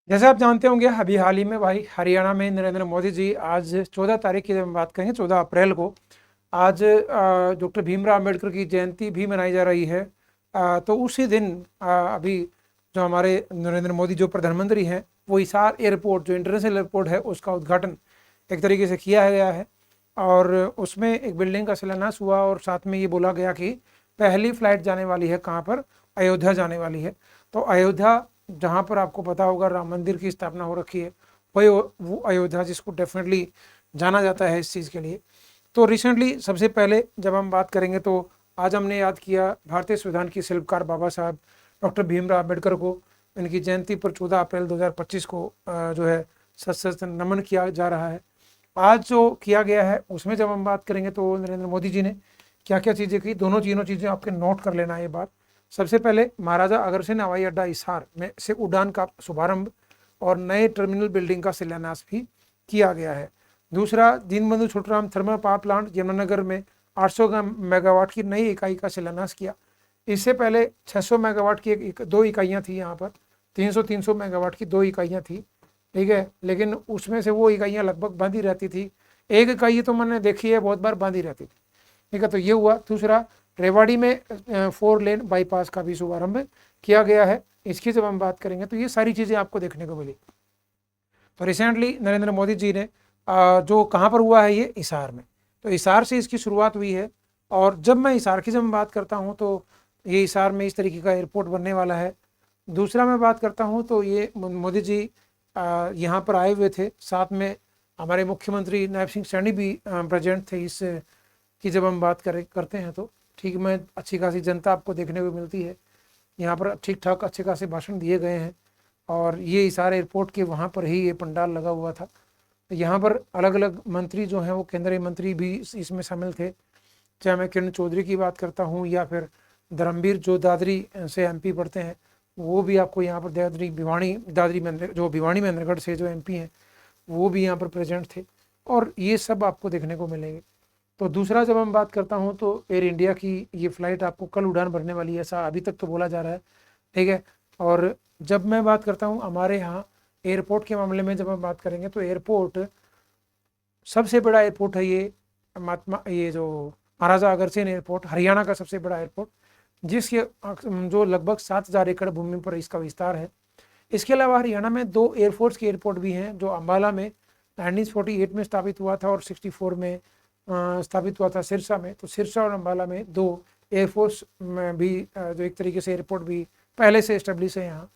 जैसे आप जानते होंगे, अभी हाल ही में भाई हरियाणा में नरेंद्र मोदी जी आज 14 तारीख की जब हम बात करेंगे, 14 अप्रैल को आज डॉक्टर भीमराव अंबेडकर की जयंती भी मनाई जा रही है। तो उसी दिन अभी जो हमारे नरेंद्र मोदी जो प्रधानमंत्री हैं, वो हिसार एयरपोर्ट जो इंटरनेशनल एयरपोर्ट है उसका उद्घाटन एक तरीके से किया गया है। और उसमें एक बिल्डिंग का शिलान्यास हुआ और साथ में ये बोला गया कि पहली फ्लाइट जाने वाली है कहाँ पर, अयोध्या जाने वाली है। तो अयोध्या, जहाँ पर आपको पता होगा राम मंदिर की स्थापना हो रखी है, वही वो अयोध्या जिसको डेफिनेटली जाना जाता है इस चीज़ के लिए। तो रिसेंटली सबसे पहले जब हम बात करेंगे तो आज हमने याद किया भारतीय संविधान की शिल्पकार बाबा साहब डॉक्टर भीमराव अम्बेडकर को। इनकी जयंती पर 14 अप्रैल 2025 को जो है सत सत नमन किया जा रहा है। आज जो किया गया है उसमें जब हम बात करेंगे तो नरेंद्र मोदी जी ने क्या क्या चीज़ें की, दोनों तीनों चीज़ें आपके नोट कर लेना है ये बात। सबसे पहले महाराजा अग्रसेन हवाई अड्डा हिसार में से उड़ान का शुभारंभ और नए टर्मिनल बिल्डिंग का शिलान्यास भी किया गया है। दूसरा, Deenbandhu Chhoturam thermal power plant Yamunanagar में 800 मेगावाट की नई इकाई का शिलान्यास किया। इससे पहले 600 मेगावाट की दो इकाइयाँ थी, यहाँ पर 300 मेगावाट की दो इकाइयाँ थी, ठीक है। लेकिन उसमें से वो इकाइयाँ लगभग बंद ही रहती थी। एक इकाई तो मैंने देखी है बहुत बार बंद ही रहती थी, ठीक है। तो ये हुआ। दूसरा, रेवाड़ी में 4 लेन बाईपास का भी शुभारंभ किया गया है। इसकी जब हम बात करेंगे तो ये सारी चीज़ें आपको देखने को मिली। तो रिसेंटली नरेंद्र मोदी जी ने जो कहाँ पर हुआ है, ये हिसार में, तो हिसार से इसकी शुरुआत हुई है। और जब मैं हिसार की जब बात करता हूँ तो ये हिसार में इस तरीके का एयरपोर्ट बनने वाला है। दूसरा मैं बात करता हूँ तो ये मोदी जी यहाँ पर आए हुए थे, साथ में हमारे मुख्यमंत्री नायब सिंह सैनी भी प्रेजेंट थे इस की जब हम बात करते हैं तो ठीक में अच्छी खासी जनता आपको देखने को मिलती है। यहाँ पर ठीक ठाक अच्छे खासे भाषण दिए गए हैं। और ये हिसार एयरपोर्ट के वहाँ पर ही ये पंडाल लगा हुआ था। यहाँ पर अलग अलग मंत्री जो हैं वो केंद्रीय मंत्री भी इसमें शामिल थे, चाहे मैं किरण चौधरी की बात करता हूँ या फिर धर्मवीर जो दादरी से एमपी पढ़ते हैं, वो भी आपको यहाँ पर दादरी महेंद्र जो भिवानी महेंद्रगढ़ से जो एमपी हैं वो भी यहाँ पर प्रेजेंट थे। और ये सब आपको देखने को मिलेंगे। तो दूसरा, जब हम बात करता हूँ तो एयर इंडिया की ये फ्लाइट आपको कल उड़ान भरने वाली है, ऐसा अभी तक तो बोला जा रहा है, ठीक है। और जब मैं बात करता हूँ हमारे यहाँ एयरपोर्ट के मामले में, जब हम बात करेंगे तो एयरपोर्ट सबसे बड़ा एयरपोर्ट है ये जो महाराजा अग्रसेन एयरपोर्ट, हरियाणा का सबसे बड़ा एयरपोर्ट, जिसके जो लगभग 7,000 एकड़ भूमि पर इसका विस्तार है। इसके अलावा हरियाणा में 2 एयरफोर्स के एयरपोर्ट भी हैं, जो अम्बाला में 1948 में स्थापित हुआ था और 64 में स्थापित हुआ था सिरसा में। तो सिरसा और अम्बाला में 2 एयरफोर्स में भी जो एक तरीके से एयरपोर्ट भी पहले से इस्टेब्लिश है यहाँ।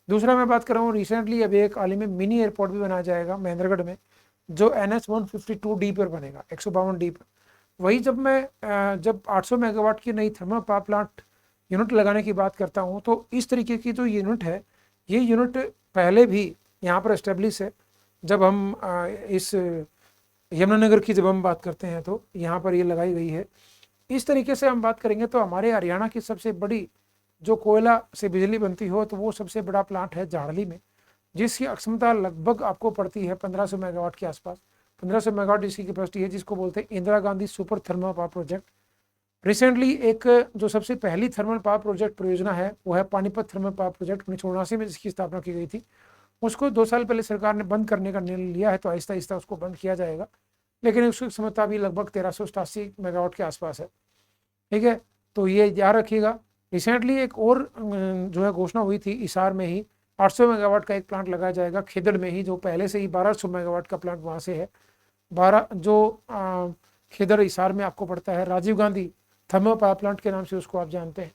दूसरा मैं बात कर रहा हूँ, रिसेंटली अभी एक हाल ही में मिनी एयरपोर्ट भी बनाया जाएगा महेंद्रगढ़ में, जो NH 152D पर बनेगा, 152D पर। वही जब 800 मेगावाट की नई थर्मल पावर प्लांट यूनिट लगाने की बात करता हूँ तो इस तरीके की जो यूनिट है, ये यूनिट पहले भी यहाँ पर इस्टेब्लिश है। जब हम इस यमुनानगर की जब हम बात करते हैं तो यहाँ पर ये लगाई गई है। इस तरीके से हम बात करेंगे तो हमारे हरियाणा की सबसे बड़ी जो कोयला से बिजली बनती हो तो वो सबसे बड़ा प्लांट है झाड़ली में, जिसकी क्षमता लगभग आपको पड़ती है 1500 मेगावाट के आसपास। 1500 मेगावाट इसकी कैपेसिटी है, जिसको बोलते हैं Indira Gandhi super thermal power project. Recently एक जो सबसे पहली थर्मल पावर प्रोजेक्ट परियोजना है वो है पानीपत थर्मल पावर प्रोजेक्ट, 1979 में जिसकी स्थापना की गई थी। उसको 2 साल पहले सरकार ने बंद करने का निर्णय लिया है, तो आहिस्ता आहिस्ता उसको बंद किया जाएगा। लेकिन उसकी क्षमता भी लगभग 1387 मेगावाट के आसपास है, ठीक है। तो ये याद रखिएगा। रिसेंटली एक और जो है घोषणा हुई थी, हिसार में ही 800 मेगावाट का एक प्लांट लगाया जाएगा, खेदड़ में ही, जो पहले से ही 1200 मेगावाट का प्लांट वहाँ से है। 12 जो खेदड़ हिसार में आपको पड़ता है, Rajiv Gandhi thermal power plant के नाम से उसको आप जानते हैं,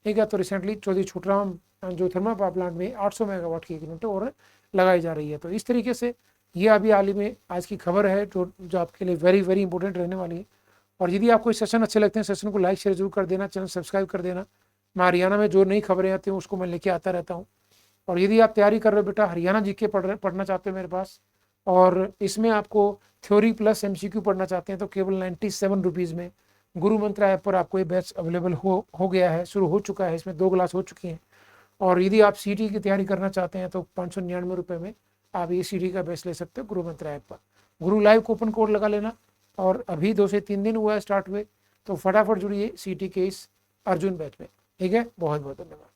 ठीक है। तो रिसेंटली चौधरी छोटूराम जो थर्मल पावर प्लांट में 800 मेगावाट की यूनिट और लगाई जा रही है। तो इस तरीके से ये अभी हाल ही में आज की खबर है जो आपके लिए वेरी वेरी इंपॉर्टेंट रहने वाली है। और यदि आपको इस सेशन अच्छे लगते हैं, सेशन को लाइक शेयर जरूर कर देना, चैनल सब्सक्राइब कर देना। मैं हरियाणा में जो नई खबरें आती हैं उसको मैं लेके आता रहता हूँ। और यदि आप तैयारी कर रहे हो बेटा, हरियाणा जीके पढ़ना चाहते हो मेरे पास, और इसमें आपको थ्योरी प्लस MCQ पढ़ना चाहते हैं, तो केवल 97 रुपीज़ में गुरु मंत्र ऐप पर आपको ये बैच अवेलेबल हो गया है, शुरू हो चुका है। इसमें 2 क्लास हो चुकी हैं। और यदि आप CT की तैयारी करना चाहते हैं तो 599 रुपये में आप ये CT का बैच ले सकते हो गुरु मंत्र ऐप पर। गुरु लाइव कूपन कोड लगा लेना। और अभी 2 से 3 दिन हुआ है स्टार्ट हुए, तो फटाफट जुड़िए CT के इस अर्जुन बैच में, ठीक है। बहुत बहुत धन्यवाद।